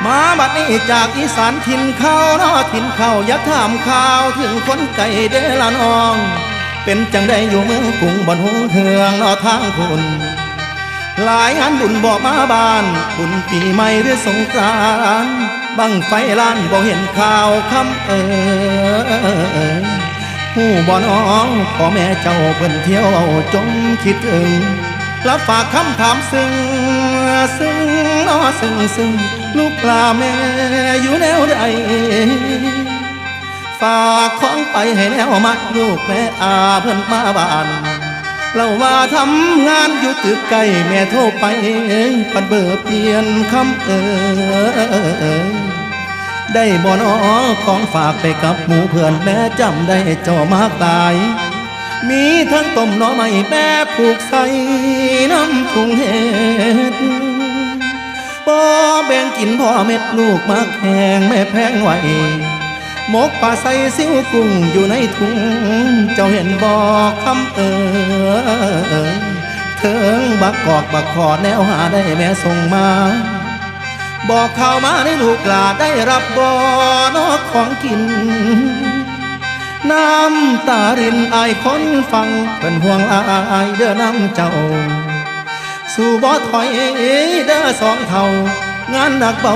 มาบัดนี้จากอีสานถิ่นเขาเนาะถิ่นเขาอยากถามข่าวถึงคนไก่เดละน้องเป็นจังได้อยู่เมืองกรุงบ่หงเทืองเนาะทางคุณหลายงานบุญบอกมาบ้านบุญปีใหม่หรือสงกรานต์บังไฟล้านบ่เห็นข่าวคำหูบ่น้องพ่อแม่เจ้าเพิ่นเที่ยวจงคิดถึงรับฝากคำถามซึ่งน้อซึ่งลูกลาแม่อยู่แนวใดฝากของไปให้แนวมัดลูกแม่อาเพิ่นมาบ้านเราว่าทำงานอยู่ตึกไกลแม่โทรไปปัดเบอร์เปลี่ยนคำได้บ่น้อของฝากไปกับหมู่เพื่อนแม่จำได้เจ้ามากตายมีทั้งต้มหน่อไม้แม่ผูกใส่น้ำถุงเห็ดบ่แบ่งกินพ่อเม็ดลูกมักแหงแม่แพงไหวหมกปลาใส่ซิวกุ้งอยู่ในถุงเจ้าเห็นบ่คำเถิงบักกอกบักขอแนวหาได้แม่ส่งมาบอกข่าวมาได้ลูกหลาได้รับบ่นอกของกินน้ำตารินอายคนฟังเป็นห่วงอายเด้อน้ำเจ้าสู่บ่ถอยเด้อสองเท่างานหนักเบา